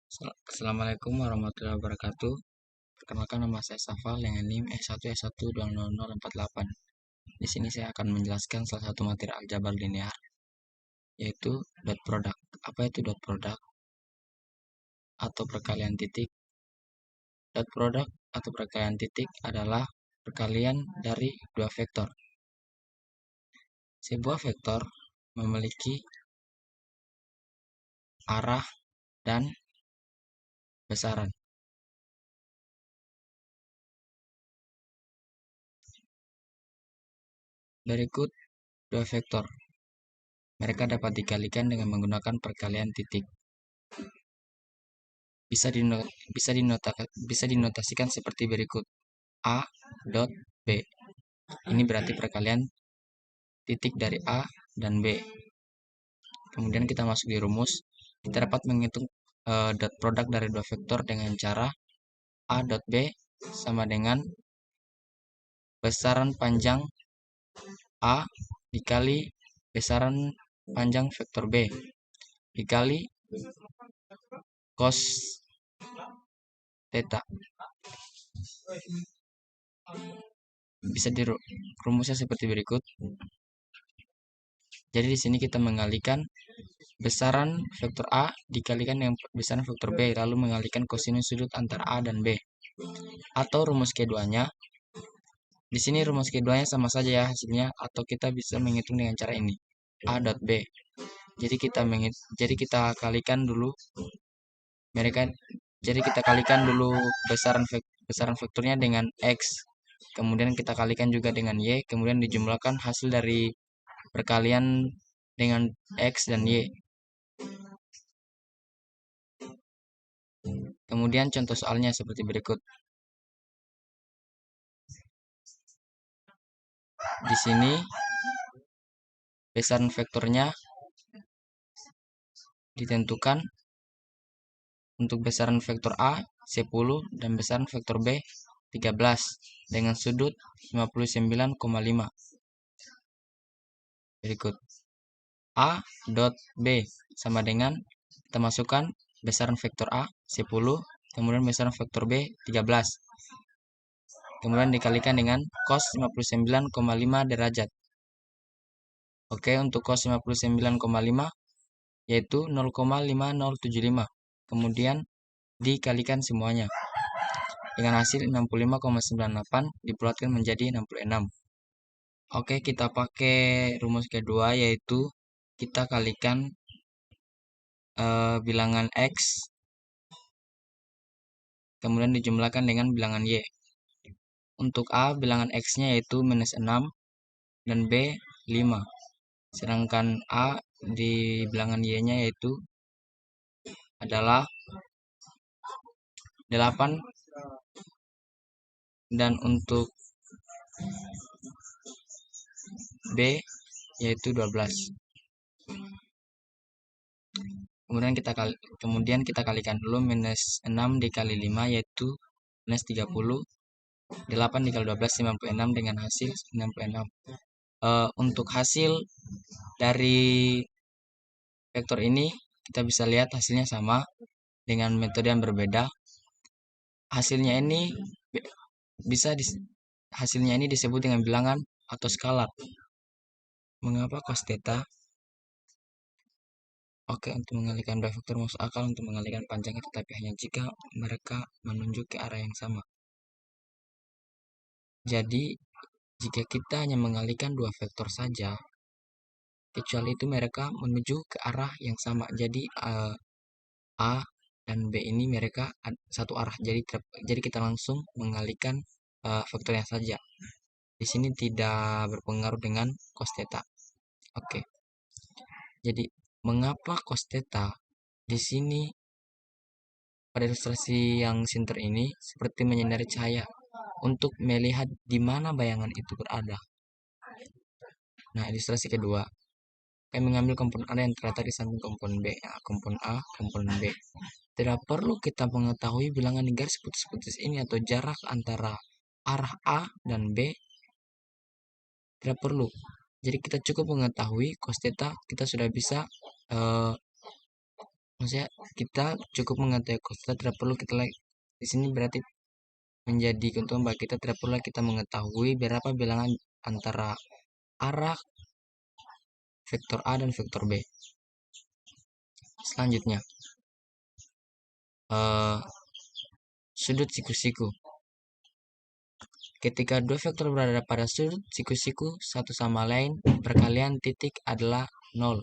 Assalamualaikum warahmatullahi wabarakatuh. Perkenalkan, nama saya Safal dengan NIM S1S1200048. Di sini saya akan menjelaskan salah satu materi aljabar linear, yaitu dot product. Apa itu dot product atau perkalian titik? Dot product atau perkalian titik adalah perkalian dari dua vektor. Sebuah vektor memiliki arah dan besaran. Berikut dua vektor. Mereka dapat dikalikan dengan menggunakan perkalian titik. Bisa dinotasikan seperti berikut: A dot B. Ini berarti perkalian titik dari A dan B. Kemudian kita masuk di rumus. Kita dapat menghitung dot produk dari dua vektor dengan cara A dot B sama dengan besaran panjang A dikali besaran panjang vektor B dikali cos theta. Bisa dirumusnya seperti berikut. Jadi di sini kita mengalihkan besaran vektor A dikalikan dengan besaran vektor B, lalu mengalihkan kosinus sudut antara A dan B. Atau rumus keduanya, di sini rumus keduanya sama saja ya hasilnya, atau kita bisa menghitung dengan cara ini, A dot B. Jadi kita kalikan dulu mereka. Jadi kita kalikan dulu besaran vektornya dengan X. Kemudian kita kalikan juga dengan Y, kemudian dijumlahkan hasil dari perkalian dengan X dan Y. Kemudian contoh soalnya seperti berikut. Di sini besaran vektornya ditentukan untuk besaran vektor A 10 dan besaran vektor B 13 dengan sudut 59,5. Berikut. A dot B sama dengan kita masukkan besaran vektor A 10, kemudian besaran vektor B 13. Kemudian dikalikan dengan cos 59,5 derajat. Oke, untuk cos 59,5 yaitu 0,5075. Kemudian dikalikan semuanya dengan hasil 65,98 dibulatkan menjadi 66. Oke, kita pakai rumus kedua, yaitu kita kalikan bilangan X kemudian dijumlahkan dengan bilangan Y. Untuk A, bilangan X-nya yaitu minus 6 dan B 5. Sedangkan A di bilangan Y-nya yaitu adalah 8 dan untuk B yaitu 12. Kemudian kita kalikan dulu minus 6 dikali 5 yaitu minus 30. 8 dikali 12 56 dengan hasil 66. Untuk hasil dari vektor ini kita bisa lihat hasilnya sama dengan metode yang berbeda. Hasilnya ini disebut dengan bilangan atau skalar. Mengapa cos theta? Oke, untuk mengalihkan dua vektor masuk akal untuk mengalihkan panjangnya, tetapi hanya jika mereka menunjuk ke arah yang sama. Jadi, jika kita hanya mengalihkan dua vektor saja, kecuali itu mereka menuju ke arah yang sama. Jadi, A dan B ini mereka satu arah. Jadi kita langsung mengalihkan vektornya saja. Di sini tidak berpengaruh dengan cos theta. Oke. Jadi, mengapa cos theta di sini pada ilustrasi yang sinter ini seperti menyinari cahaya untuk melihat di mana bayangan itu berada. Nah, ilustrasi kedua, kami mengambil komponen A yang terletak di samping komponen B, komponen A, komponen B. Tidak perlu kita mengetahui bilangan garis putus-putus ini atau jarak antara arah A dan B. Tidak perlu. Jadi kita cukup mengetahui cos theta, kita sudah bisa Maksudnya kita cukup mengetahui cos theta, tidak perlu kita di sini berarti menjadi keuntungan bagi kita, tidak perlu kita mengetahui berapa bilangan antara arah vektor A dan vektor B. Selanjutnya, eh, sudut siku-siku. Ketika dua vektor berada pada sudut siku-siku satu sama lain, perkalian titik adalah 0.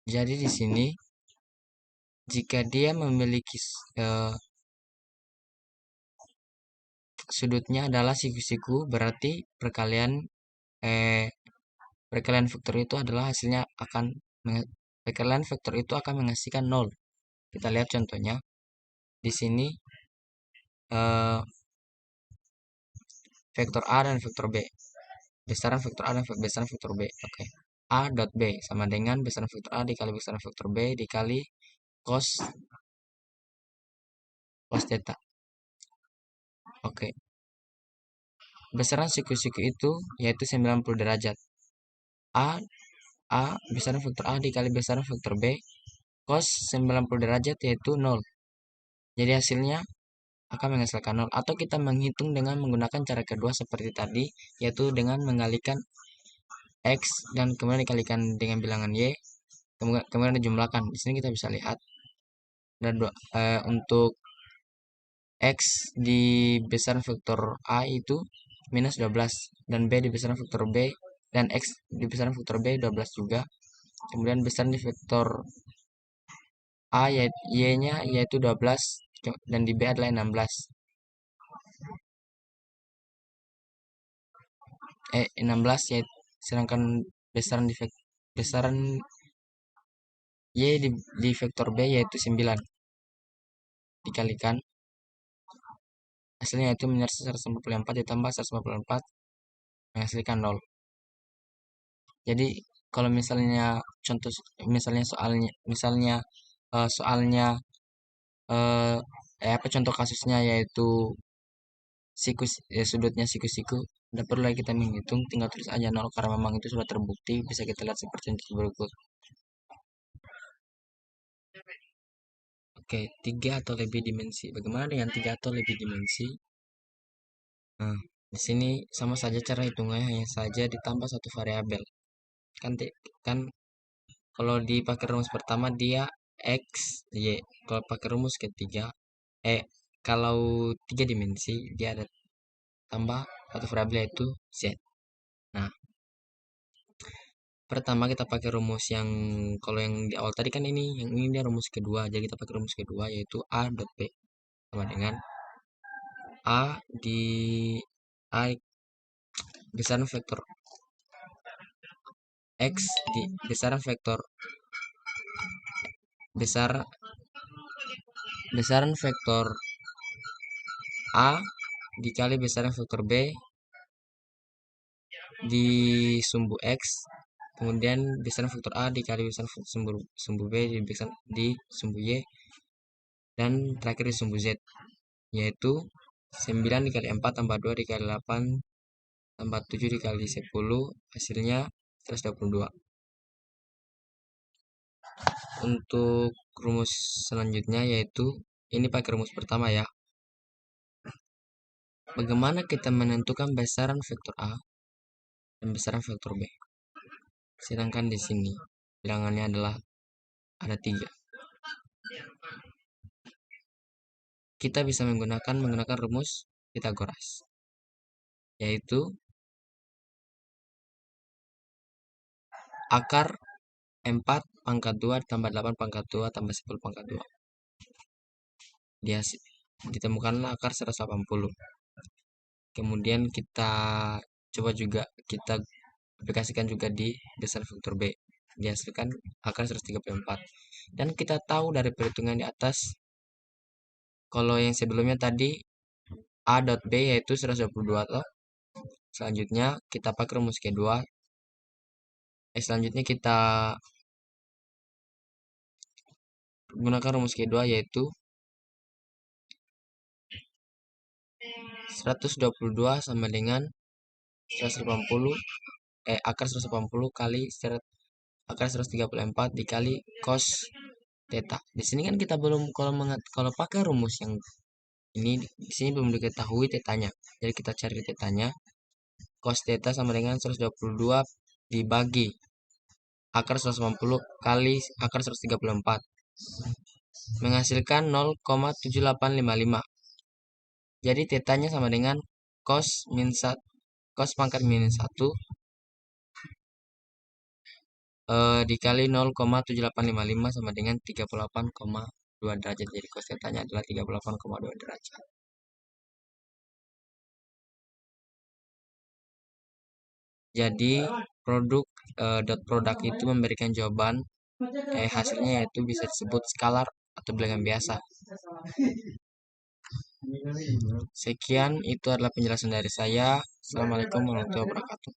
Jadi di sini jika dia memiliki sudutnya adalah siku-siku, berarti perkalian vektor itu adalah hasilnya perkalian vektor itu akan menghasilkan 0. Kita lihat contohnya. Di sini eh, vektor A dan vektor B. Besaran vektor A dan besaran vektor B. Oke. A dot B sama dengan besaran vektor A dikali besaran vektor B dikali cos theta. Oke. Besaran siku-siku itu yaitu 90 derajat. A besaran vektor A dikali besaran vektor B cos 90 derajat yaitu 0. Jadi hasilnya akan menghasilkan 0. Atau kita menghitung dengan menggunakan cara kedua seperti tadi, yaitu dengan mengalikan X dan kemudian dikalikan dengan bilangan Y, kemudian dijumlahkan. Di sini kita bisa lihat dan untuk X di besaran vektor A itu minus 12 dan B di besaran vektor B dan X di besaran vektor B 12 juga. Kemudian besaran di vektor A Y-nya yaitu 12 dan di B adalah 16. 16 yaitu, sedangkan besaran besaran Y di vektor B yaitu 9 dikalikan hasilnya itu menjadi 194 ditambah 194 menghasilkan 0. Jadi kalau misalnya contoh soalnya eh, apa contoh kasusnya yaitu sudutnya siku-siku, tidak perlu lagi kita menghitung, tinggal tulis aja 0 karena memang itu sudah terbukti. Bisa kita lihat seperti contoh berikut. Oke, 3 atau lebih dimensi. Bagaimana dengan 3 atau lebih dimensi? Nah, di sini sama saja cara hitungnya, hanya saja ditambah satu variabel. Kan kan kalau dipakai rumus pertama dia X, Y. Kalau pakai rumus ketiga, kalau 3 dimensi dia ada tambah satu variabel yaitu Z. Nah, pertama kita pakai rumus yang kalau yang di awal tadi kan yang ini dia rumus kedua. Jadi kita pakai rumus kedua yaitu A dot B sama dengan A di A besaran vektor X di besaran vektor besar besaran vektor A dikali besaran vektor B di sumbu X, kemudian besaran vektor A dikali besaran sumbu B di sumbu Y, dan terakhir di sumbu Z, yaitu 9 dikali 4 tambah 2 dikali 8 tambah 7 dikali 10 hasilnya 122. Untuk rumus selanjutnya yaitu ini pakai rumus pertama ya. Bagaimana kita menentukan besaran vektor A dan besaran vektor B? Sedangkan di sini bilangannya adalah ada 3. Kita bisa menggunakan rumus Pitagoras, yaitu akar 4 pangkat 2 tambah 8 pangkat 2 tambah 10 pangkat 2. Dia ditemukanlah akar 180. Kemudian kita coba juga kita aplikasikan juga di besaran vektor B. Dihasilkan akar 134. Dan kita tahu dari perhitungan di atas, kalau yang sebelumnya tadi A dot B yaitu 122 toh. Selanjutnya kita pakai rumus kedua. Selanjutnya kita gunakan rumus kedua yaitu 122 sama dengan 180 akar 180 kali akar 134 dikali cos theta. Di sini kan kita belum, kalau pakai rumus yang ini di sini belum diketahui tetanya. Jadi kita cari tetanya. Cos theta sama dengan 122 dibagi akar 180 kali akar 134 menghasilkan 0,7855. Jadi tetanya sama dengan cos cos pangkat minus 1 dikali 0,7855 sama dengan 38,2 derajat. Jadi cos tetanya adalah 38,2 derajat. Jadi dot produk itu memberikan jawaban hasilnya yaitu bisa disebut skalar atau bilangan biasa. Sekian, itu adalah penjelasan dari saya. Assalamualaikum warahmatullahi wabarakatuh.